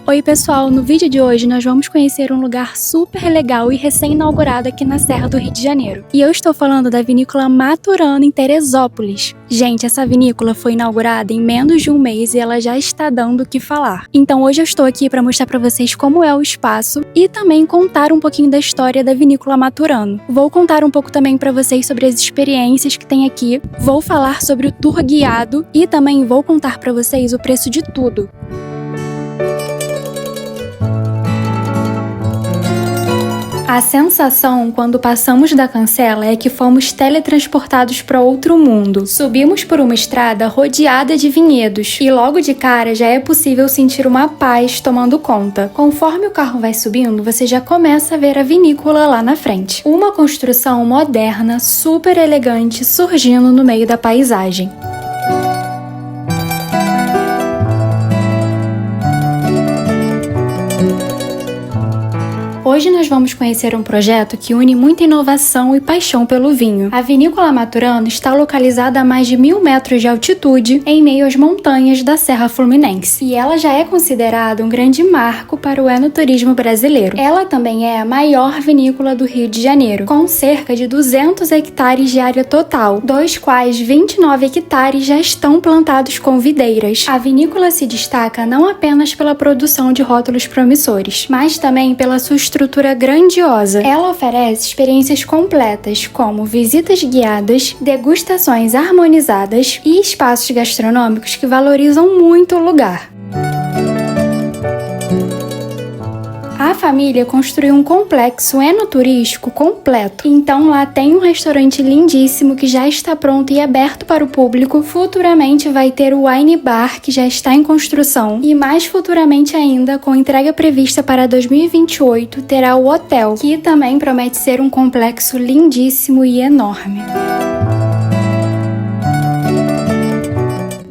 Oi pessoal, no vídeo de hoje nós vamos conhecer um lugar super legal e recém-inaugurado aqui na Serra do Rio de Janeiro. E eu estou falando da Vinícola Maturano em Teresópolis. Gente, essa vinícola foi inaugurada em menos de um mês e ela já está dando o que falar. Então hoje eu estou aqui para mostrar para vocês como é o espaço e também contar um pouquinho da história da Vinícola Maturano. Vou contar um pouco também para vocês sobre as experiências que tem aqui, vou falar sobre o tour guiado e também vou contar para vocês o preço de tudo. A sensação quando passamos da cancela é que fomos teletransportados para outro mundo. Subimos por uma estrada rodeada de vinhedos e logo de cara já é possível sentir uma paz tomando conta. Conforme o carro vai subindo, você já começa a ver a vinícola lá na frente. Uma construção moderna, super elegante, surgindo no meio da paisagem. Hoje nós vamos conhecer um projeto que une muita inovação e paixão pelo vinho. A Vinícola Maturano está localizada a mais de 1000 metros de altitude, em meio às montanhas da Serra Fluminense. E ela já é considerada um grande marco para o enoturismo brasileiro. Ela também é a maior vinícola do Rio de Janeiro, com cerca de 200 hectares de área total, dos quais 29 hectares já estão plantados com videiras. A vinícola se destaca não apenas pela produção de rótulos promissores, mas também pela sua estrutura grandiosa. Ela oferece experiências completas, como visitas guiadas, degustações harmonizadas e espaços gastronômicos que valorizam muito o lugar. A família construiu um complexo enoturístico completo. Então lá tem um restaurante lindíssimo que já está pronto e aberto para o público. Futuramente vai ter o Wine Bar, que já está em construção. E mais futuramente ainda, com entrega prevista para 2028, terá o hotel, que também promete ser um complexo lindíssimo e enorme.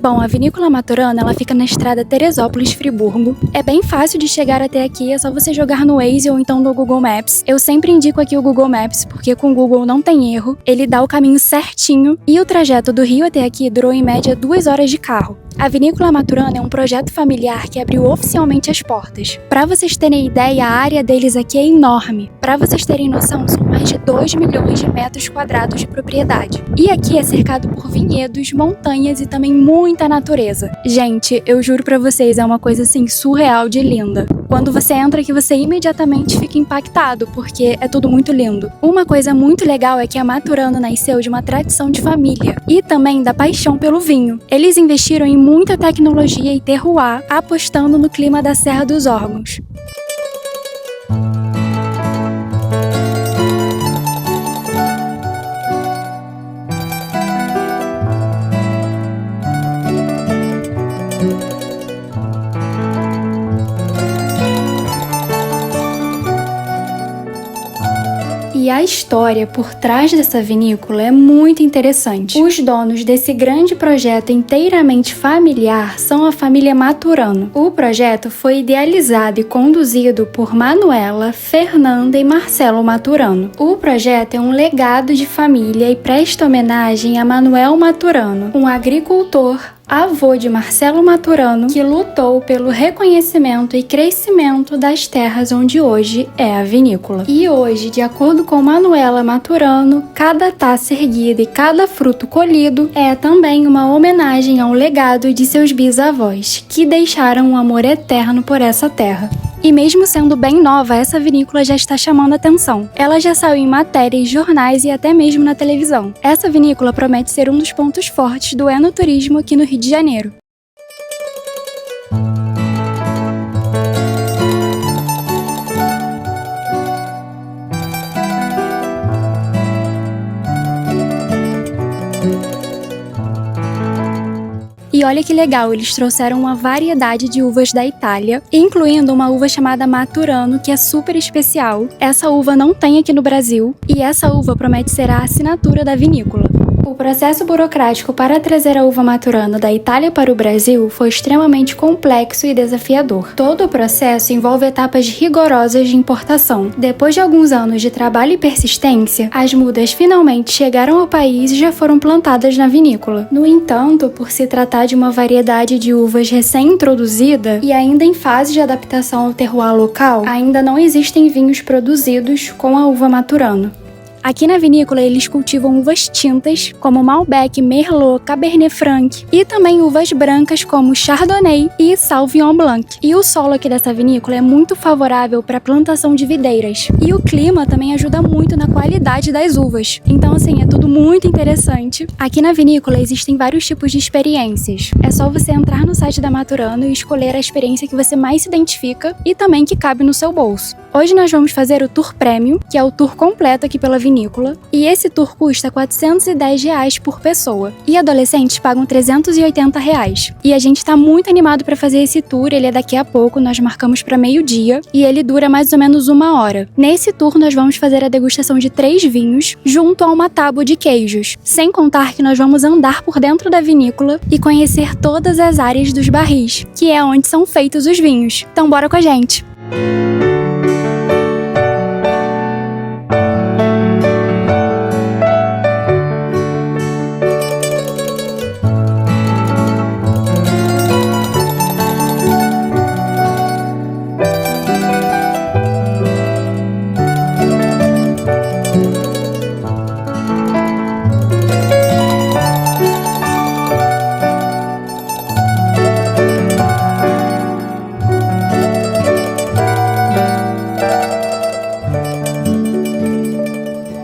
Bom, a Vinícola Maturano ela fica na estrada Teresópolis-Friburgo. É bem fácil de chegar até aqui, é só você jogar no Waze ou então no Google Maps. Eu sempre indico aqui o Google Maps, porque com o Google não tem erro, ele dá o caminho certinho e o trajeto do Rio até aqui durou em média 2 horas de carro. A Vinícola Maturano é um projeto familiar que abriu oficialmente as portas. Para vocês terem ideia, a área deles aqui é enorme. Para vocês terem noção, são mais de 2 milhões de metros quadrados de propriedade. E aqui é cercado por vinhedos, montanhas e também muita natureza. Gente, eu juro pra vocês, é uma coisa assim surreal de linda. Quando você entra aqui, você imediatamente fica impactado, porque é tudo muito lindo. Uma coisa muito legal é que a Maturano nasceu de uma tradição de família e também da paixão pelo vinho. Eles investiram em muita tecnologia e terroir, apostando no clima da Serra dos Órgãos. E a história por trás dessa vinícola é muito interessante. Os donos desse grande projeto inteiramente familiar são a família Maturano. O projeto foi idealizado e conduzido por Manuela, Fernanda e Marcelo Maturano. O projeto é um legado de família e presta homenagem a Manuel Maturano, um agricultor, avô de Marcelo Maturano, que lutou pelo reconhecimento e crescimento das terras onde hoje é a vinícola. E hoje, de acordo com Manuela Maturano, cada taça erguida e cada fruto colhido é também uma homenagem ao legado de seus bisavós, que deixaram um amor eterno por essa terra. E mesmo sendo bem nova, essa vinícola já está chamando atenção. Ela já saiu em matérias, jornais e até mesmo na televisão. Essa vinícola promete ser um dos pontos fortes do enoturismo aqui no Rio de Janeiro. E olha que legal, eles trouxeram uma variedade de uvas da Itália, incluindo uma uva chamada Maturano, que é super especial. Essa uva não tem aqui no Brasil, e essa uva promete ser a assinatura da vinícola. O processo burocrático para trazer a uva maturana da Itália para o Brasil foi extremamente complexo e desafiador. Todo o processo envolve etapas rigorosas de importação. Depois de alguns anos de trabalho e persistência, as mudas finalmente chegaram ao país e já foram plantadas na vinícola. No entanto, por se tratar de uma variedade de uvas recém-introduzida e ainda em fase de adaptação ao terroir local, ainda não existem vinhos produzidos com a uva maturana. Aqui na vinícola eles cultivam uvas tintas, como Malbec, Merlot, Cabernet Franc, e também uvas brancas como Chardonnay e Sauvignon Blanc. E o solo aqui dessa vinícola é muito favorável para a plantação de videiras. E o clima também ajuda muito na qualidade das uvas. Então, assim, é tudo muito interessante. Aqui na vinícola existem vários tipos de experiências. É só você entrar no site da Maturano e escolher a experiência que você mais se identifica e também que cabe no seu bolso. Hoje nós vamos fazer o Tour Premium, que é o tour completo aqui pela vinícola, e esse tour custa R$ 410 por pessoa, e adolescentes pagam R$ 380. E a gente tá muito animado para fazer esse tour, ele é daqui a pouco, nós marcamos para meio-dia, e ele dura mais ou menos 1 hora. Nesse tour nós vamos fazer a degustação de 3 vinhos, junto a uma tábua de queijos, sem contar que nós vamos andar por dentro da vinícola e conhecer todas as áreas dos barris, que é onde são feitos os vinhos. Então bora com a gente!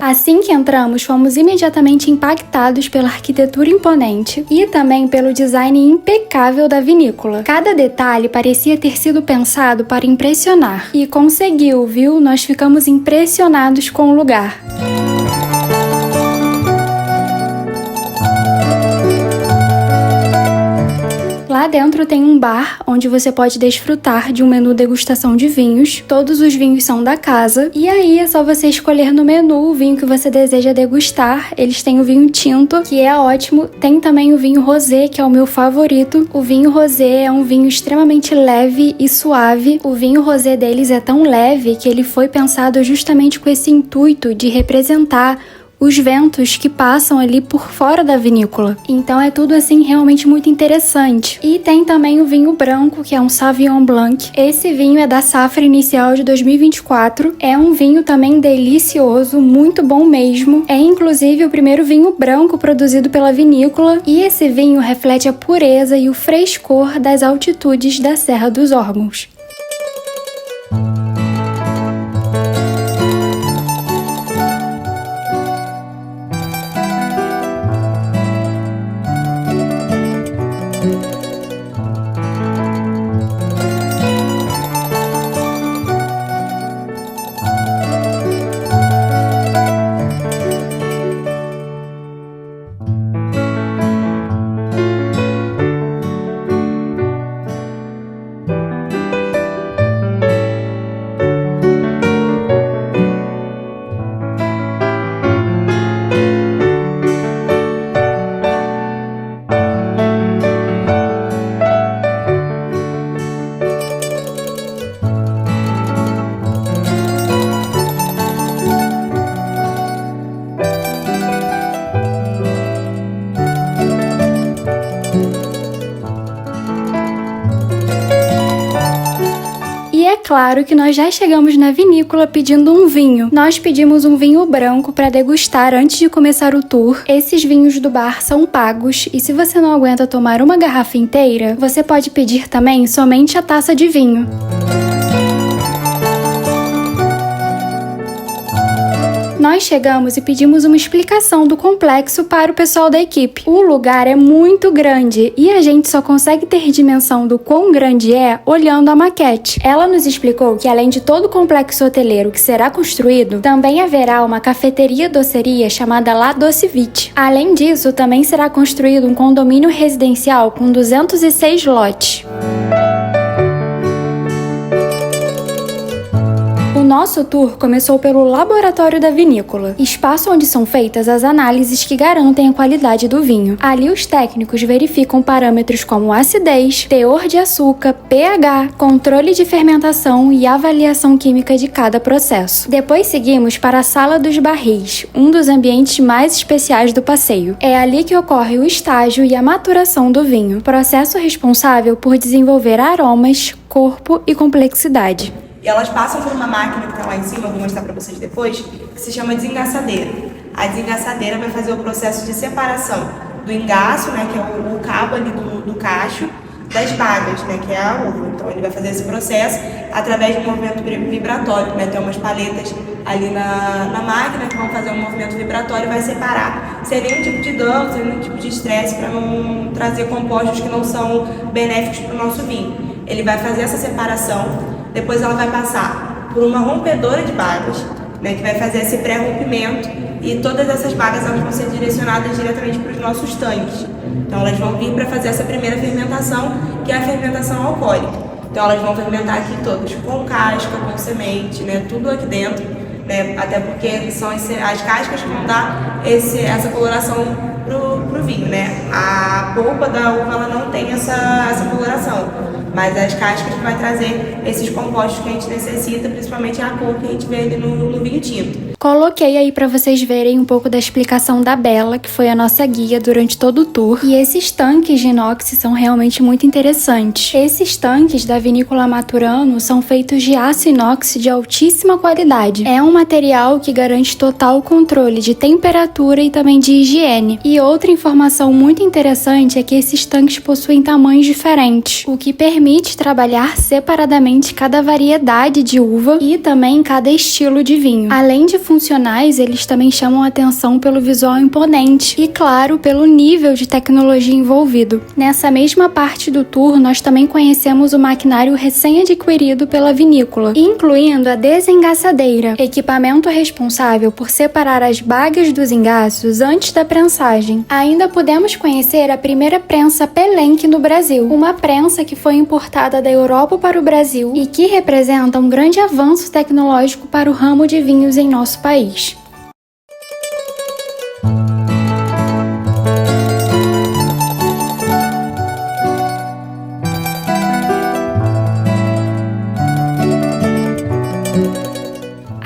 Assim que entramos, fomos imediatamente impactados pela arquitetura imponente e também pelo design impecável da vinícola. Cada detalhe parecia ter sido pensado para impressionar. E conseguiu, viu? Nós ficamos impressionados com o lugar. Lá dentro tem um bar, onde você pode desfrutar de um menu degustação de vinhos. Todos os vinhos são da casa. E aí é só você escolher no menu o vinho que você deseja degustar. Eles têm o vinho tinto, que é ótimo. Tem também o vinho rosé, que é o meu favorito. O vinho rosé é um vinho extremamente leve e suave. O vinho rosé deles é tão leve que ele foi pensado justamente com esse intuito de representar os ventos que passam ali por fora da vinícola. Então é tudo assim realmente muito interessante. E tem também o vinho branco, que é um Sauvignon Blanc. Esse vinho é da safra inicial de 2024. É um vinho também delicioso, muito bom mesmo. É inclusive o primeiro vinho branco produzido pela vinícola. E esse vinho reflete a pureza e o frescor das altitudes da Serra dos Órgãos. Claro que nós já chegamos na vinícola pedindo um vinho. Nós pedimos um vinho branco para degustar antes de começar o tour. Esses vinhos do bar são pagos e se você não aguenta tomar uma garrafa inteira, você pode pedir também somente a taça de vinho. Nós chegamos e pedimos uma explicação do complexo para o pessoal da equipe. O lugar é muito grande e a gente só consegue ter dimensão do quão grande é olhando a maquete. Ela nos explicou que além de todo o complexo hoteleiro que será construído, também haverá uma cafeteria-doceria chamada La Docevite. Além disso, também será construído um condomínio residencial com 206 lotes. O nosso tour começou pelo laboratório da vinícola, espaço onde são feitas as análises que garantem a qualidade do vinho. Ali os técnicos verificam parâmetros como acidez, teor de açúcar, pH, controle de fermentação e avaliação química de cada processo. Depois seguimos para a sala dos barris, um dos ambientes mais especiais do passeio. É ali que ocorre o estágio e a maturação do vinho, processo responsável por desenvolver aromas, corpo e complexidade. E elas passam por uma máquina que está lá em cima, vou mostrar para vocês depois, que se chama desengaçadeira. A desengaçadeira vai fazer o processo de separação do engaço, né, que é o cabo ali do cacho, das bagas, né, que é a uva. Então ele vai fazer esse processo através de um movimento vibratório, né, tem umas paletas ali na máquina que vão fazer um movimento vibratório e vai separar sem nenhum tipo de dano, sem nenhum tipo de estresse, para não trazer compostos que não são benéficos para o nosso vinho. Ele vai fazer essa separação, depois ela vai passar por uma rompedora de bagas, né, que vai fazer esse pré-rompimento, e todas essas bagas elas vão ser direcionadas diretamente para os nossos tanques. Então elas vão vir para fazer essa primeira fermentação, que é a fermentação alcoólica. Então elas vão fermentar aqui todas, com casca, com semente, né, tudo aqui dentro, né, até porque são as cascas que vão dar essa coloração pro vinho, né. A polpa da uva ela não tem essa coloração, mas as cascas que vai trazer esses compostos que a gente necessita, principalmente a cor que a gente vê ali no vinho tinto. Coloquei aí para vocês verem um pouco da explicação da Bela, que foi a nossa guia durante todo o tour. E esses tanques de inox são realmente muito interessantes. Esses tanques da vinícola Maturano são feitos de aço inox de altíssima qualidade. É um material que garante total controle de temperatura e também de higiene. E outra informação muito interessante é que esses tanques possuem tamanhos diferentes, o que permite trabalhar separadamente cada variedade de uva e também cada estilo de vinho. Além de funcionais, eles também chamam a atenção pelo visual imponente e, claro, pelo nível de tecnologia envolvido. Nessa mesma parte do tour, nós também conhecemos o maquinário recém-adquirido pela vinícola, incluindo a desengaçadeira, equipamento responsável por separar as bagas dos engaços antes da prensagem. Ainda pudemos conhecer a primeira prensa Pelenque no Brasil, uma prensa que foi importada da Europa para o Brasil e que representa um grande avanço tecnológico para o ramo de vinhos em nosso país.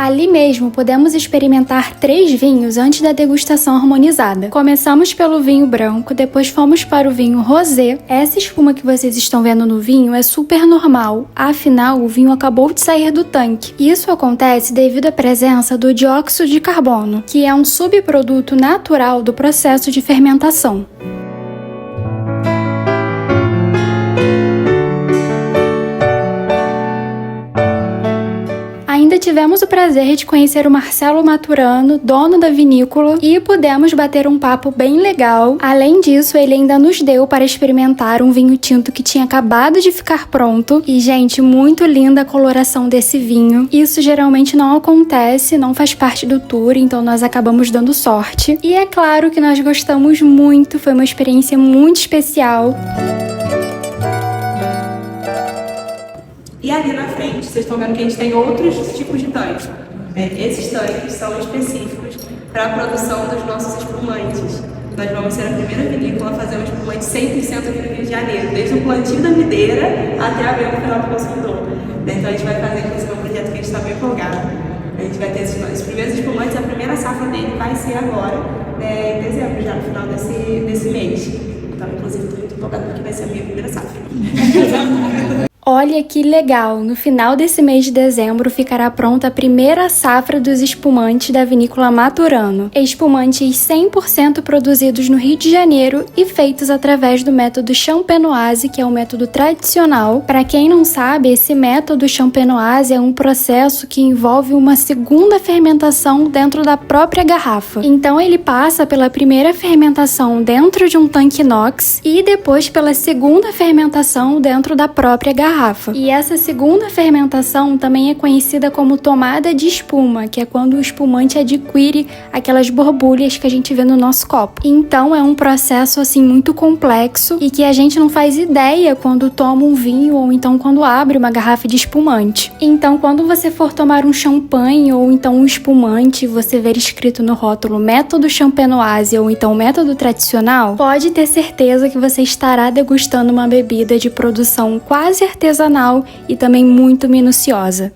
Ali mesmo, podemos experimentar 3 vinhos antes da degustação harmonizada. Começamos pelo vinho branco, depois fomos para o vinho rosé. Essa espuma que vocês estão vendo no vinho é super normal, afinal o vinho acabou de sair do tanque. Isso acontece devido à presença do dióxido de carbono, que é um subproduto natural do processo de fermentação. Ainda tivemos o prazer de conhecer o Marcelo Maturano, dono da vinícola, e pudemos bater um papo bem legal. Além disso, ele ainda nos deu para experimentar um vinho tinto que tinha acabado de ficar pronto. E, gente, muito linda a coloração desse vinho. Isso geralmente não acontece, não faz parte do tour, então nós acabamos dando sorte. E é claro que nós gostamos muito, foi uma experiência muito especial. E ali na frente, vocês estão vendo que a gente tem outros tipos de tanques. Esses tanques são específicos para a produção dos nossos espumantes. Nós vamos ser a primeira vinícola a fazer um espumante 100% aqui no Rio de Janeiro, desde o plantio da videira até a venda final do consumidor. Então a gente vai fazer esse projeto que a gente está bem empolgado. A gente vai ter esses primeiros espumantes, a primeira safra dele vai ser agora, em dezembro, já no final desse mês. Então, inclusive, estou muito empolgada porque vai ser a minha primeira safra. Olha que legal! No final desse mês de dezembro ficará pronta a primeira safra dos espumantes da vinícola Maturano. Espumantes 100% produzidos no Rio de Janeiro e feitos através do método Champenoise, que é um método tradicional. Para quem não sabe, esse método Champenoise é um processo que envolve uma segunda fermentação dentro da própria garrafa. Então ele passa pela primeira fermentação dentro de um tanque inox e depois pela segunda fermentação dentro da própria garrafa. garrafa. E essa segunda fermentação também é conhecida como tomada de espuma, que é quando o espumante adquire aquelas borbulhas que a gente vê no nosso copo. Então é um processo assim muito complexo e que a gente não faz ideia quando toma um vinho ou então quando abre uma garrafa de espumante. Então quando você for tomar um champanhe ou então um espumante, você ver escrito no rótulo método champenoise ou então método tradicional, pode ter certeza que você estará degustando uma bebida de produção quase artesanal e também muito minuciosa.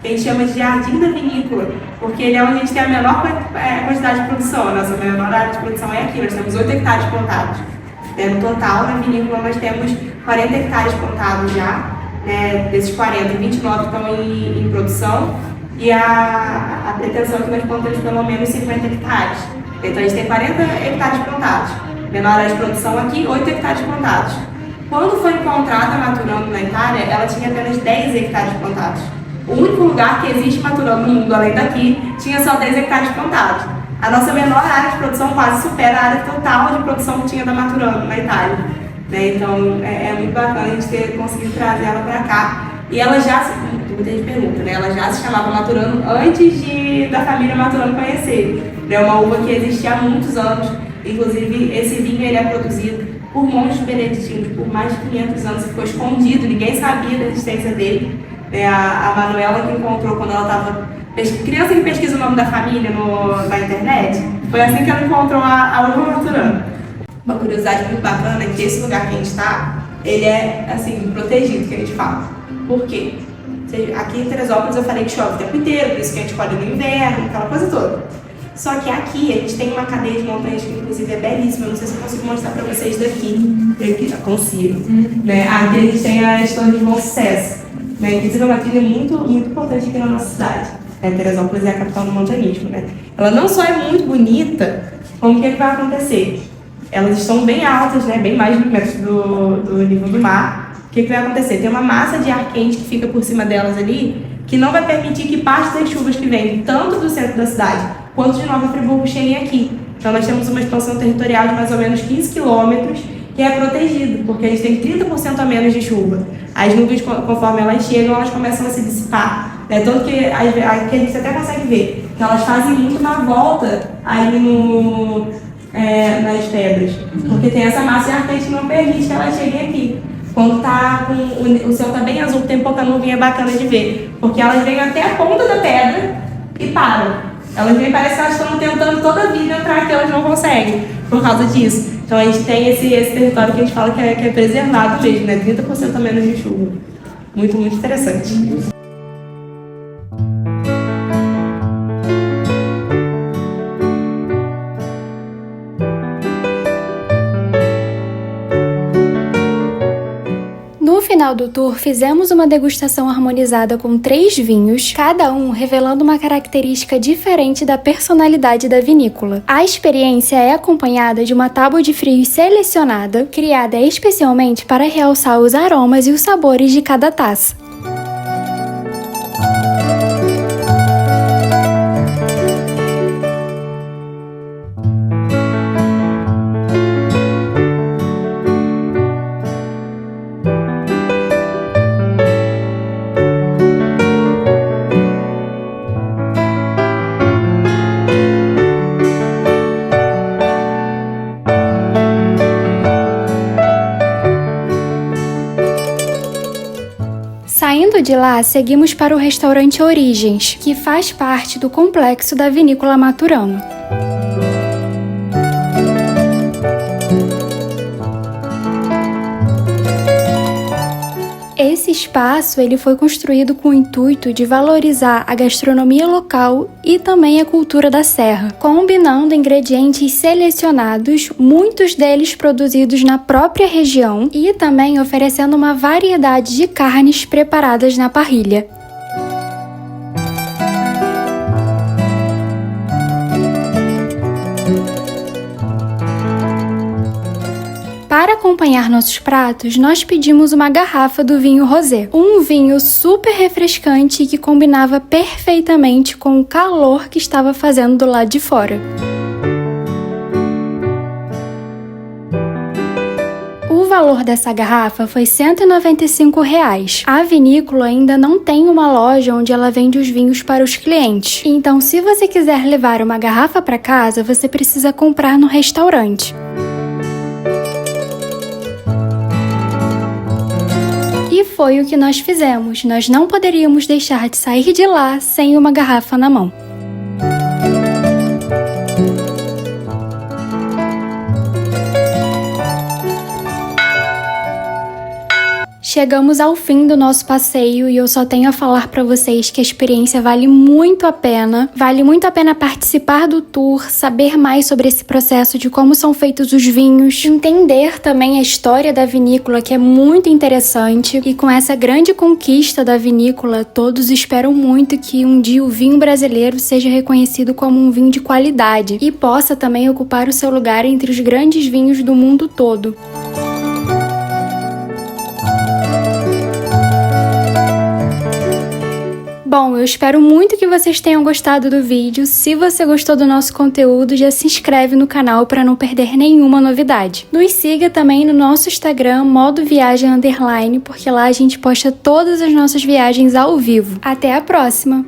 Que a gente chama de jardim da vinícola, porque ele é onde a gente tem a menor quantidade de produção. A nossa menor área de produção é aqui, nós temos 8 hectares plantados. No total, na vinícola, nós temos 40 hectares plantados já. Desses 40, 29 estão em produção e a pretensão é que nós plantamos pelo menos 50 hectares. Então, a gente tem 40 hectares plantados. Menor área de produção aqui, 8 hectares plantados. Quando foi encontrada maturando na Itália, ela tinha apenas 10 hectares plantados. O único lugar que existe maturando no mundo, além daqui, tinha só 10 hectares plantados. A nossa menor área de produção quase supera a área total de produção que tinha da maturando na Itália. Então, é muito bacana a gente ter conseguido trazer ela para cá. E ela já, muita gente pergunta, ela já se chamava Maturano antes da família Maturano conhecer. É uma uva que existia há muitos anos. Inclusive, esse vinho ele é produzido por monges beneditinos por mais de 500 anos, ficou escondido, ninguém sabia da existência dele. A Manuela que encontrou quando ela estava criança que pesquisa o nome da família na internet, foi assim que ela encontrou a uva Maturano. Uma curiosidade muito bacana é que esse lugar que a gente está, ele é assim, protegido, que a gente fala. Por quê? Aqui em Teresópolis eu falei que chove o tempo inteiro, por isso que a gente colhe no inverno, aquela coisa toda. Só que aqui a gente tem uma cadeia de montanhas que inclusive é belíssima, eu não sei se eu consigo mostrar para vocês daqui. Eu já consigo. Aqui a gente tem as Torres de Bom Sucesso. Inclusive é uma trilha muito, muito importante aqui na nossa cidade. Teresópolis é a capital do montanismo. Ela não só é muito bonita, como o que vai acontecer? Elas estão bem altas, bem mais de 1 metro do nível do mar. O que vai acontecer? Tem uma massa de ar quente que fica por cima delas ali, que não vai permitir que parte das chuvas que vêm tanto do centro da cidade quanto de Nova Friburgo cheguem aqui. Então nós temos uma expansão territorial de mais ou menos 15 quilômetros, que é protegido, porque a gente tem 30% a menos de chuva. As nuvens, conforme elas chegam, elas começam a se dissipar. Tanto que aqui a gente até consegue ver que elas fazem muito uma volta aí nas pedras, porque tem essa massa de ar quente que não permite que elas cheguem aqui. Quando o céu está bem azul, tem pouca nuvem, é bacana de ver, porque elas vêm até a ponta da pedra e param. Elas vêm, parece que elas estão tentando toda a vida entrar aqui, elas não conseguem por causa disso. Então a gente tem esse território que a gente fala que é preservado mesmo, 30% a menos de chuva. Muito, muito interessante. No final do tour, fizemos uma degustação harmonizada com 3 vinhos, cada um revelando uma característica diferente da personalidade da vinícola. A experiência é acompanhada de uma tábua de frios selecionada, criada especialmente para realçar os aromas e os sabores de cada taça. Saindo de lá, seguimos para o restaurante Origens, que faz parte do complexo da Vinícola Maturano. Esse espaço ele foi construído com o intuito de valorizar a gastronomia local e também a cultura da serra, combinando ingredientes selecionados, muitos deles produzidos na própria região, e também oferecendo uma variedade de carnes preparadas na parrilha. acompanhar nossos pratos, nós pedimos uma garrafa do vinho rosé, um vinho super refrescante que combinava perfeitamente com o calor que estava fazendo do lado de fora. O valor dessa garrafa foi R$ 195. A vinícola ainda não tem uma loja onde ela vende os vinhos para os clientes. Então, se você quiser levar uma garrafa para casa, você precisa comprar no restaurante. E foi o que nós fizemos. Nós não poderíamos deixar de sair de lá sem uma garrafa na mão. Chegamos ao fim do nosso passeio e eu só tenho a falar para vocês que a experiência vale muito a pena. Vale muito a pena participar do tour, saber mais sobre esse processo de como são feitos os vinhos, entender também a história da vinícola, que é muito interessante. E com essa grande conquista da vinícola, todos esperam muito que um dia o vinho brasileiro seja reconhecido como um vinho de qualidade e possa também ocupar o seu lugar entre os grandes vinhos do mundo todo. Bom, eu espero muito que vocês tenham gostado do vídeo. Se você gostou do nosso conteúdo, já se inscreve no canal para não perder nenhuma novidade. Nos siga também no nosso Instagram, modoviagem_, porque lá a gente posta todas as nossas viagens ao vivo. Até a próxima!